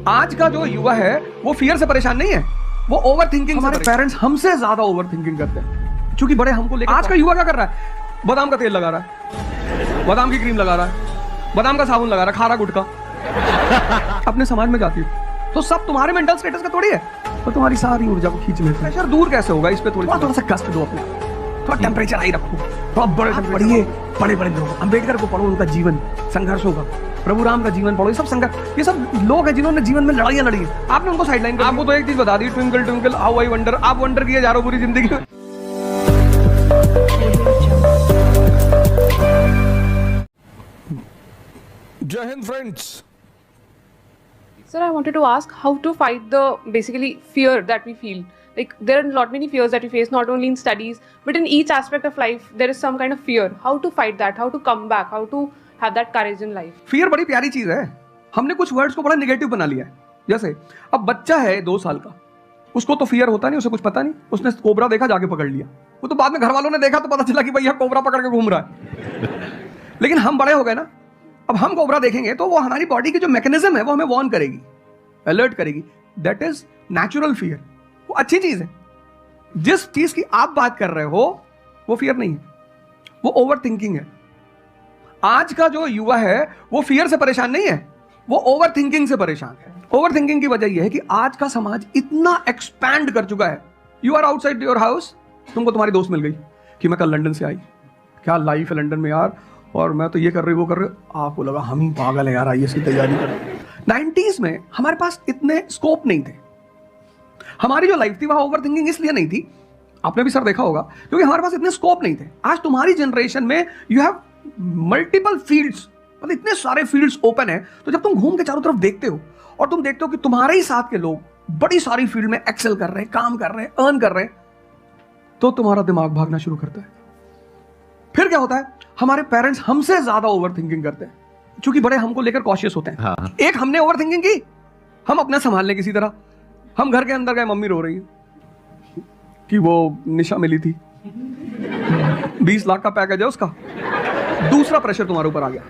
आज का जो युवा है वो फियर से परेशान नहीं है, वो ओवर थिंकिंग। हमारे पेरेंट्स हमसे ज्यादा ओवर थिंकिंग करते हैं क्योंकि बड़े हमको लेकर। आज का युवा क्या कर रहा है? बादाम का तेल लगा रहा है, बादाम की क्रीम लगा रहा है, बादाम का साबुन लगा रहा है, खा रहा गुटखा। अपने समाज में जाती है तो सब तुम्हारे मेंटल स्टेटस का थोड़ी है, तो तुम्हारी सारी ऊर्जा को खींच लेते हैं। प्रेशर दूर कैसे होगा? इस पे थोड़ा सा कष्ट दो अपने, थोड़ा टेम्परेचर हाई रखो, थोड़ा पढ़िए, बड़े लोग, अंबेडकर को पढ़ो, उनका जीवन संघर्षों का, प्रभु राम का जीवन पढ़ो। ये सब संघर्ष, ये सब लोग हैं जिन्होंने जीवन में लड़ाइयां लड़ी है। आपने उनको साइडलाइन कर। आपको तो एक चीज बता दी, twinkle twinkle how I wonder. आप वंडर किए जा रहे हो पूरी जिंदगी में। जय हिंद friends. Sir, I wanted to ask how to fight the basically fear that we feel. Like there are not many fears that we face, not only in studies, but in each aspect of life, there is some kind of fear. How to fight that? How to come back? How to have that courage in life? Fear बड़ी प्यारी चीज है। हमने कुछ words को बड़ा negative बना लिया है। जैसे अब बच्चा है 2 साल का, उसको तो फियर होता नहीं, उसे कुछ पता नहीं, उसने कोबरा देखा, जाके पकड़ लिया। वो तो बाद में घर वालों ने देखा तो पता चला कि भैया कोबरा पकड़ के घूम रहा है। लेकिन हम बड़े हो गए ना, अब हम कोबरा देखेंगे तो वो हमारी बॉडी की जो मैकेनिज्म है वो हमें वार्न करेगी, अलर्ट करेगी। That is natural fear. वो अच्छी चीज है। जिस चीज की आप बात कर रहे हो वो फियर नहीं है, वो ओवर थिंकिंग है। आज का जो युवा है वो फियर से परेशान नहीं है, वो ओवर थिंकिंग से परेशान है। ओवर थिंकिंग की वजह यह है कि आज का समाज इतना एक्सपैंड कर चुका है। You are outside your house, तुमको तुम्हारी दोस्त मिल गई कि मैं कल लंदन से आई, क्या लाइफ है लंदन में यार, और मैं तो ये कर रही वो कर रही। आपको लगा हम ही पागल है यार, आईएएस की तैयारी कर रहे हैं। 90s में हमारे पास इतने स्कोप नहीं थे। हमारी जो लाइफ थी वहां ओवर थिंकिंग इसलिए नहीं थी, आपने भी सर देखा होगा, क्योंकि हमारे पास इतने स्कोप नहीं थे। आज तुम्हारी जनरेशन में यू हैव मल्टीपल फील्ड्स, मतलब इतने सारे फील्ड्स ओपन है। तो जब तुम घूम के चारों तरफ देखते हो और तुम देखते हो कि तुम्हारे ही साथ के लोग बड़ी सारी फील्ड में एक्सेल कर रहे हैं, काम कर रहे हैं, अर्न कर रहे हैं, तो तुम्हारा दिमाग भागना शुरू करता है। फिर क्या होता है? हमारे पेरेंट्स हमसे ज्यादा ओवर थिंकिंग करते हैं क्योंकि बड़े हमको लेकर कॉशियस होते हैं। हाँ। एक हमने ओवर थिंकिंग की, हम अपना संभाल लें किसी तरह। हम घर के अंदर गए, मम्मी रो रही है कि वो निशा मिली थी, 20 लाख का पैकेज है उसका। दूसरा प्रेशर तुम्हारे ऊपर आ गया।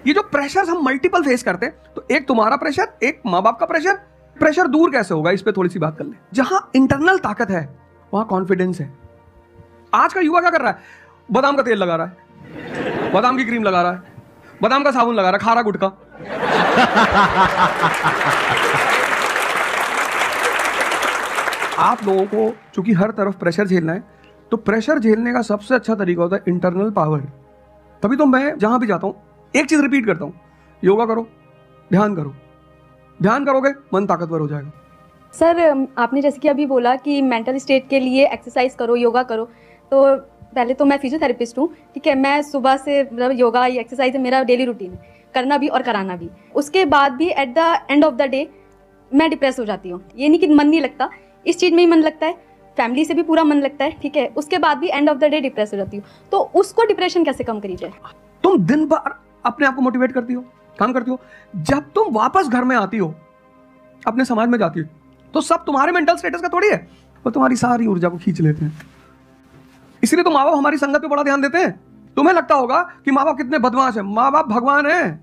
ये जो प्रेशर हम मल्टीपल फेस करते हैं, तो एक तुम्हारा प्रेशर, एक माँ बाप का प्रेशर। प्रेशर दूर कैसे होगा? इस पे थोड़ी सी बात कर ले। जहां इंटरनल ताकत है वहां कॉन्फिडेंस है। आज का युवा क्या कर रहा है? बादाम का तेल लगा रहा है, बादाम की क्रीम लगा रहा है, बादाम का साबुन लगा रहा है, खा रहा गुटखा। आप लोगों को चूंकि हर तरफ प्रेशर झेलना है, तो प्रेशर झेलने का सबसे अच्छा तरीका होता है इंटरनल पावर। तभी तो मैं जहां भी जाता हूं एक चीज रिपीट करता हूं, योगा करो, ध्यान करो। ध्यान करोगे मन ताकतवर हो जाएगा। सर, आपने जैसे कि अभी बोला कि मेंटल स्टेट के लिए एक्सरसाइज करो, योगा करो। तो पहले तो मैं फिजियोथेरेपिस्ट हूँ, ठीक है। मैं सुबह से मतलब योगा या एक्सरसाइज मेरा डेली रूटीन है, करना भी और कराना भी। उसके बाद भी at the end of the day मैं डिप्रेस हो जाती हूँ। ये नहीं कि मन नहीं लगता, इस चीज़ में ही मन लगता है, फैमिली से भी पूरा मन लगता है, ठीक है। उसके बाद भी end of the day depress हो जाती हूँ। तो उसको डिप्रेशन कैसे कम करी जाए? तुम दिन भर अपने आप को मोटिवेट करती हो, काम करती हो। जब तुम वापस घर में आती हो, अपने समाज में जाती हो, तो सब तुम्हारे मेंटल स्टेटस का थोड़ी है, वो तुम्हारी सारी ऊर्जा को खींच लेते हैं। इसलिए तो माँ बाप हमारी संगत पे बड़ा ध्यान देते हैं। तुम्हें लगता होगा कि माँ बाप कितने बदमाश हैं। माँ बाप भगवान है।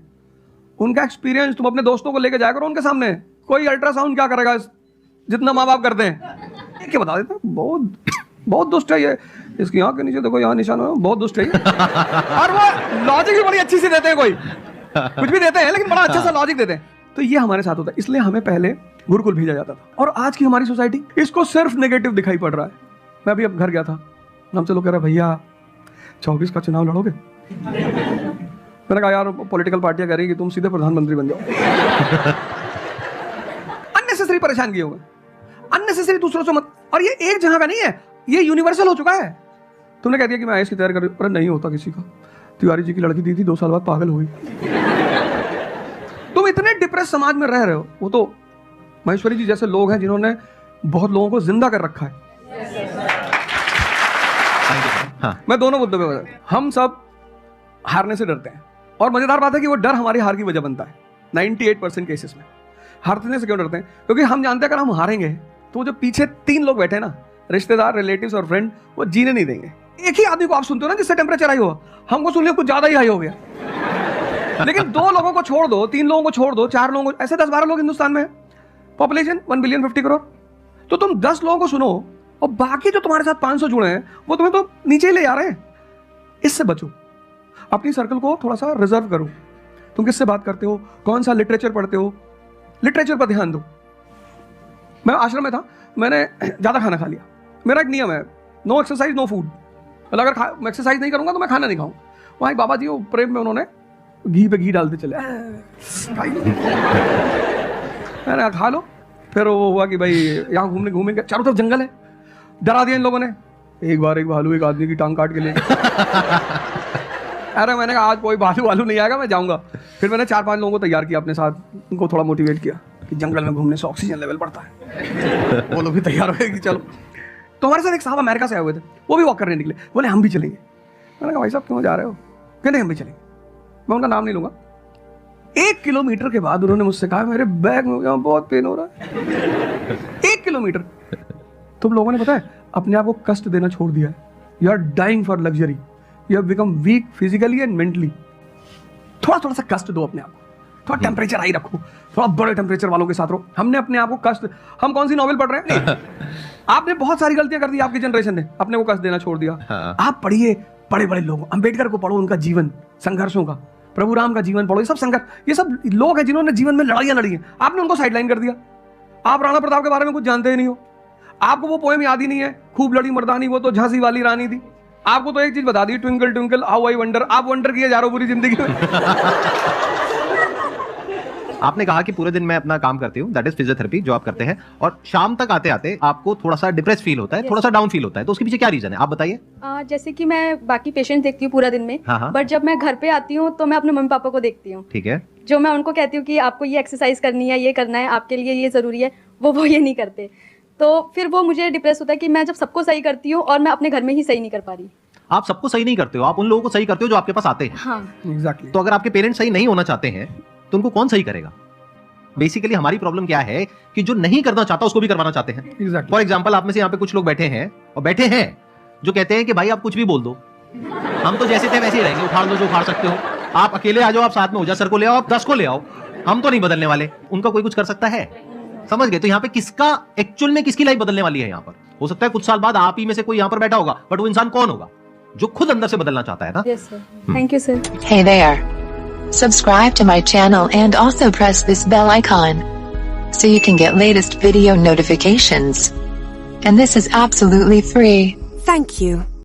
उनका एक्सपीरियंस तुम अपने दोस्तों को लेकर जाया करो उनके सामने। कोई अल्ट्रासाउंड क्या करेगा जितना माँ बाप करते हैं। क्या बता देते हैं, बहुत दुष्ट है ये, इसकी आंख के नीचे देखो यहाँ निशान है, बहुत दुष्ट है ये। और वो लॉजिक भी बड़ी अच्छी सी देते हैं, कोई कुछ भी देते हैं लेकिन बड़ा अच्छा सा लॉजिक देते हैं। तो ये हमारे साथ होता है। इसलिए हमें पहले गुरुकुल भेजा जाता था, और आज की हमारी सोसाइटी इसको सिर्फ नेगेटिव दिखाई पड़ रहा है। मैं अभी अब घर गया था, हमसे लोग कह रहे भैया 24 का चुनाव लड़ोगे? मैंने कहा यार पॉलिटिकल पार्टियां कह रही कि तुम सीधे प्रधानमंत्री बन जाओ। अननेसेसरी परेशान किए होंगे, अननेसेसरी दूसरों से मत। और ये एक जगह का नहीं है, ये यूनिवर्सल हो चुका है। तुमने कह दिया कि मैं आईएएस की तैयारी कर रही हूं, पर नहीं होता किसी का। तिवारी जी की लड़की दी थी, 2 साल बाद पागल हो गई। तुम इतने डिप्रेस समाज में रह रहे हो। वो तो महेश्वरी जी जैसे लोग हैं जिन्होंने बहुत लोगों को जिंदा कर रखा है। हाँ। मैं दोनों मुद्दों पे बता, हम सब हारने से डरते हैं, और मजेदार बात है कि वो डर हमारी हार की वजह बनता है। 98% केसेस में हारने से क्यों डरते हैं? क्योंकि हम जानते हैं अगर हम हारेंगे तो वो जो पीछे 3 लोग बैठे ना, रिश्तेदार, रिलेटिव्स और फ्रेंड, वो जीने नहीं देंगे। एक ही आदमी को आप सुनते हो ना जिससे टेम्परेचर हाई हुआ, हमको सुन लिया कुछ ज्यादा ही हाई हो गया। लेकिन 2 लोगों को छोड़ दो, 3 लोगों को छोड़ दो, 4 लोगों को, ऐसे 10-12 लोग हिंदुस्तान में हैं। Population 1 billion 50 crore. तो तुम 10 लोगों को सुनो और बाकी जो तुम्हारे साथ 500 जुड़े हैं वो तुम्हें तो नीचे ही ले जा रहे हैं। इससे बचो, अपनी सर्कल को थोड़ा सा रिजर्व करो। तुम किससे बात करते हो, कौन सा लिटरेचर पढ़ते हो, लिटरेचर पर ध्यान दो। मैं आश्रम में था, मैंने ज़्यादा खाना खा लिया। मेरा एक नियम है, नो एक्सरसाइज नो फूड। मतलब अगर मैं एक्सरसाइज नहीं करूंगा तो मैं खाना नहीं खाऊंगा। वहाँ एक बाबा जी वो प्रेम में उन्होंने घी पे घी डालते चले, मैंने खा लो। फिर वो हुआ कि भाई यहाँ घूमेंगे, चारों तरफ जंगल है, डरा दिया इन लोगों ने। एक बार एक भालू एक आदमी की टांग काट के ले अरे मैंने कहा आज कोई भालू नहीं आएगा, मैं जाऊंगा। फिर मैंने 4-5 लोगों को तैयार किया अपने साथ, उनको थोड़ा मोटिवेट किया कि जंगल में घूमने से ऑक्सीजन लेवल बढ़ता है। वो लोग भी तैयार हुए कि चलो। तो हमारे साथ एक साहब अमेरिका से आए हुए थे, वो भी वॉक करने निकले, बोले हम भी चलेंगे। मैंने कहा भाई साहब क्यों जा रहे हो? कहते हम भी चलेंगे। मैं उनका नाम नहीं लूंगा। 1 किलोमीटर के बाद उन्होंने मुझसे कहा मेरे बैग में यहाँ बहुत पेन हो रहा है। 1 किलोमीटर। तुम लोगों ने पता है अपने आप को कष्ट देना छोड़ दिया है। You are dying for luxury, you have become weak physically and mentally. थोड़ा सा कष्ट दो अपने आप को, थोड़ा टेम्परेचर हाई रखो, थोड़ा बड़े टेम्परेचर वालों के साथ रहो। हमने अपने आप को कष्ट, हम कौन सी नॉवेल पढ़ रहे हैं? नहीं। आपने बहुत सारी गलतियां कर दी, आपकी जनरेशन ने अपने को कष्ट देना छोड़ दिया। आप पढ़िए बड़े बड़े लोग, अंबेडकर को पढ़ो, उनका जीवन संघर्षों का, प्रभु राम का जीवन पढ़ो। ये सब संघर्ष, ये सब लोग हैं जिन्होंने जीवन में लड़ाइयां लड़ी हैं। आपने उनको साइडलाइन कर दिया। आप राणा प्रताप के बारे में कुछ जानते ही नहीं हो, आपको वो पोएम याद ही नहीं है, खूब लड़ी मर्दानी वो तो झांसी वाली रानी थी। आपको तो एक चीज बता दी, twinkle twinkle how I wonder. आप वंडर किए जा रहे हो पूरी जिंदगी में। आपने कहा कि पूरे दिन मैं अपना काम करती हूँ, दैट इज फिजियोथेरेपी जो आप करते हैं, और शाम तक आते आते आपको थोड़ा सा डिप्रेस फील होता है, थोड़ा सा डाउन फील होता है, तो उसके पीछे क्या रीजन है आप बताइए। जैसे कि मैं बाकी पेशेंट देखती हूँ पूरा दिन में, बट जब मैं घर पे आती हूँ तो मैं अपने मम्मी पापा को देखती हूँ। ठीक है। जो मैं उनको कहती हूँ कि आपको ये एक्सरसाइज करनी है, ये करना है, आपके लिए ये जरूरी है, वो ये नहीं करते। तो फिर वो मुझे डिप्रेस होता है कि मैं जब सबको सही करती हूँ और मैं अपने घर में ही सही नहीं कर पा रही। आप सबको सही नहीं करते हो, आप उन लोगों को सही करते हो जो आपके पास आते हैं। हाँ एग्जैक्टली। तो अगर आपके पेरेंट्स सही नहीं होना चाहते हैं तो उनको कौन सही करेगा? बेसिकली हमारी प्रॉब्लम क्या है कि जो नहीं करना चाहता उसको भी करवाना चाहते हैं। फॉर एग्जाम्पल आप में से यहाँ पे कुछ लोग बैठे हैं जो कहते हैं कि भाई आप कुछ भी बोल दो, हम तो जैसे थे वैसे ही रहेंगे, उखाड़ दो जो उखाड़ सकते हो, आप अकेले आ जाओ, आप साथ में ऊर्जा सर को ले आओ, आप 10 को ले आओ, हम तो नहीं बदलने वाले। उनका कोई कुछ कर सकता है? समझ गए? तो यहाँ पे किसका एक्चुअल में किसकी लाइफ बदलने वाली है? यहाँ पर हो सकता है कुछ साल बाद आप ही में से कोई यहाँ पर बैठा होगा, बट वो इंसान कौन होगा? जो खुद अंदर से बदलना चाहता है ना। Yes sir, thank you sir. Hey there. Subscribe to my channel and also press this bell icon so you can get latest video notifications. And this is absolutely free. Thank you.